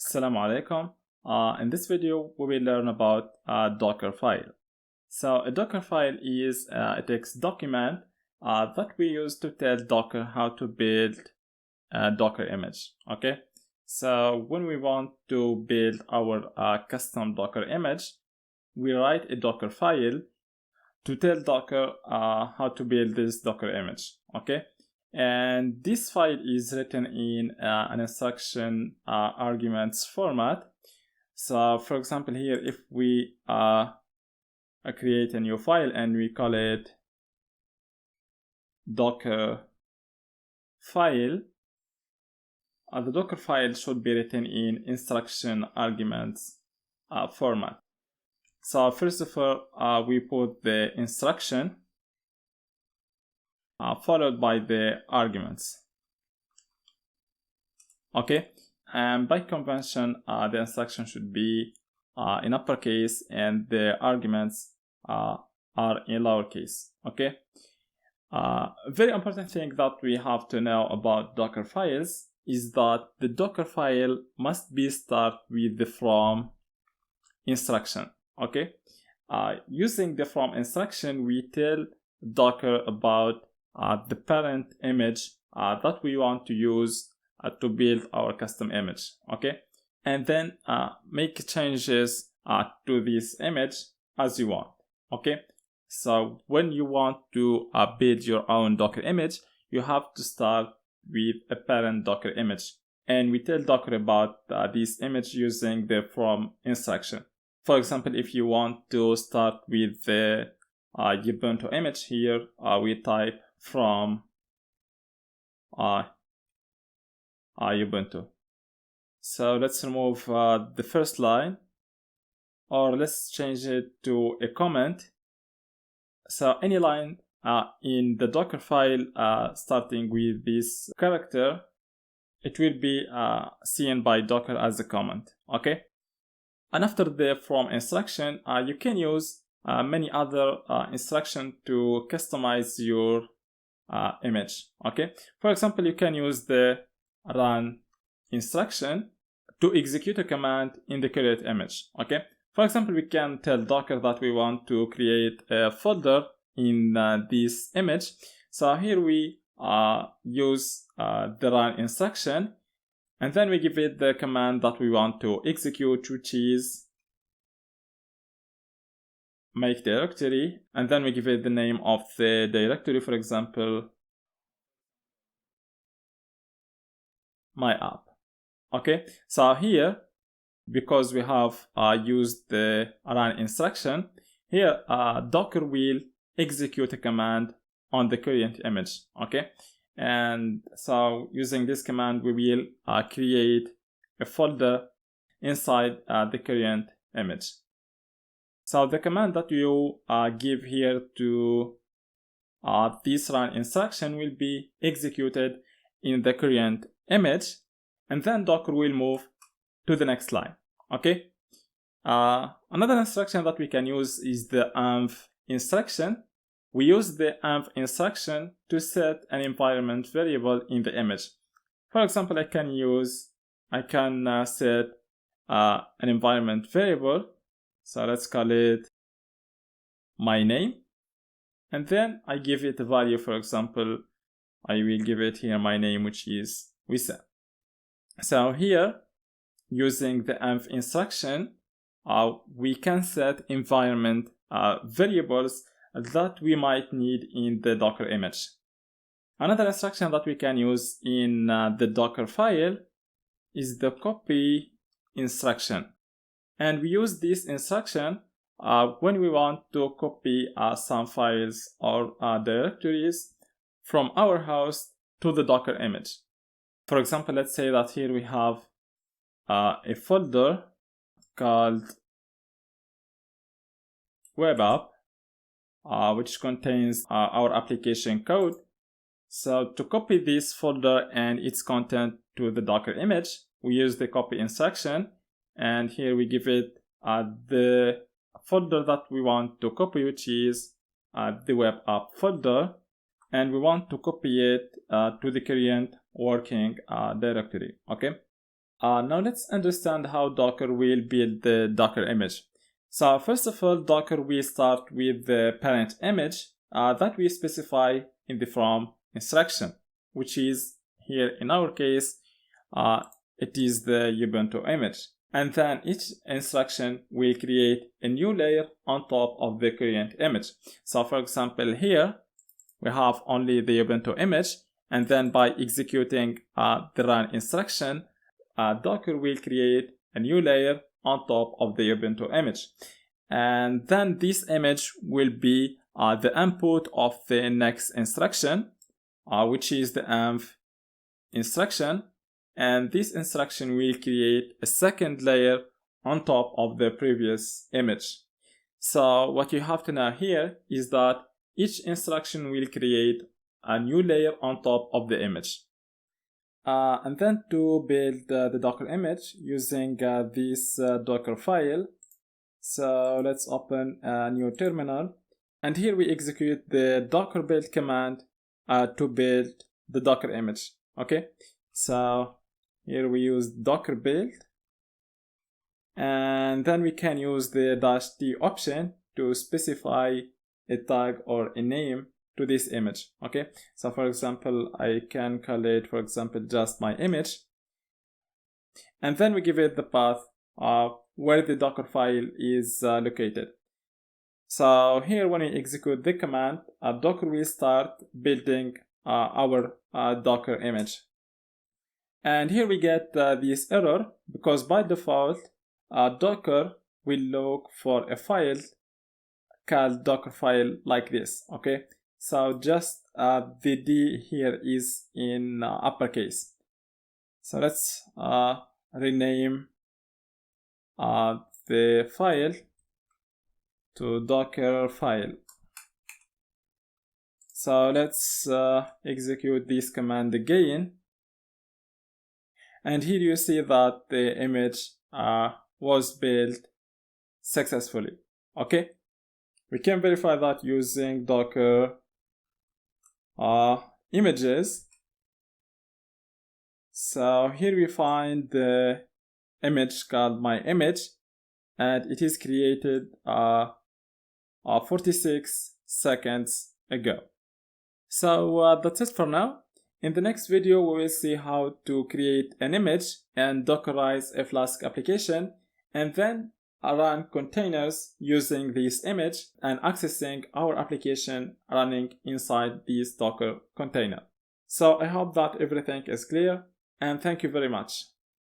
Assalamu alaikum. In this video, we will learn about a Dockerfile. So a Dockerfile is a text document that we use to tell Docker how to build a Docker image. Okay. So when we want to build our custom Docker image, we write a Dockerfile to tell Docker how to build this Docker image. Okay. And this file is written in an instruction arguments format. So for example, here if we create a new file and we call it Dockerfile, the Dockerfile should be written in instruction arguments format. So first of all, we put the instruction followed by the arguments. Okay, and by convention, the instruction should be in uppercase and the arguments are in lowercase. Okay, very important thing that we have to know about Docker files is that the Docker file must be start with the from instruction. Okay, using the from instruction, we tell Docker about the parent image that we want to use to build our custom image. Okay, and then make changes to this image as you want. Okay, so when you want to build your own Docker image, you have to start with a parent Docker image, and we tell Docker about this image using the from instruction. For example, if you want to start with the Ubuntu image, here we type from Ubuntu. So let's remove the first line, or let's change it to a comment. So any line in the Docker file starting with this character, it will be seen by Docker as a comment. Okay, and after the from instruction, you can use many other instructions to customize your image. Okay, for example, you can use the run instruction to execute a command in the create image. Okay, for example, we can tell Docker that we want to create a folder in this image. So here we use the run instruction, and then we give it the command that we want to execute, which is make directory, and then we give it the name of the directory, for example, my app. Okay, so here, because we have used the run instruction, here Docker will execute a command on the current image. Okay, and so using this command, we will create a folder inside the current image. So the command that you give here to this run instruction will be executed in the current image, and then Docker will move to the next line. Okay. Another instruction that we can use is the env instruction. We use the env instruction to set an environment variable in the image. For example, I can set an environment variable. So let's call it my name, and then I give it a value. For example, I will give it here my name, which is Wissam. So here, using the env instruction, we can set environment variables that we might need in the Docker image. Another instruction that we can use in the Docker file is the copy instruction. And we use this instruction when we want to copy some files or directories from our host to the Docker image. For example, let's say that here we have a folder called web app, which contains our application code. So to copy this folder and its content to the Docker image, we use the copy instruction. And here we give it the folder that we want to copy, which is the web app folder, and we want to copy it to the current working directory. Okay, Now let's understand how Docker will build the Docker image. So first of all, Docker will start with the parent image that we specify in the from instruction, which is here in our case, it is the Ubuntu image. And then each instruction will create a new layer on top of the current image. So for example, here we have only the Ubuntu image, and then by executing the run instruction, Docker will create a new layer on top of the Ubuntu image. And then this image will be the input of the next instruction, which is the env instruction. And this instruction will create a second layer on top of the previous image. So what you have to know here is that each instruction will create a new layer on top of the image. And then to build the Docker image using this Dockerfile. So let's open a new terminal, and here we execute the docker build command to build the Docker image. Okay, so here we use docker build, and then we can use the -t option to specify a tag or a name to this image. Okay, so for example, I can call it, for example, just my image, and then we give it the path of where the Docker file is located. So here when we execute the command, Docker will start building our Docker image. And here we get this error because by default, Docker will look for a file called Dockerfile like this. Okay, so just the D here is in uppercase. So let's rename the file to Dockerfile. So let's execute this command again. And here you see that the image was built successfully. Okay, we can verify that using Docker images. So here we find the image called my image, and it is created 46 seconds ago. So that's it for now. In the next video, we will see how to create an image and Dockerize a Flask application, and then run containers using this image and accessing our application running inside this Docker container. So I hope that everything is clear, and thank you very much.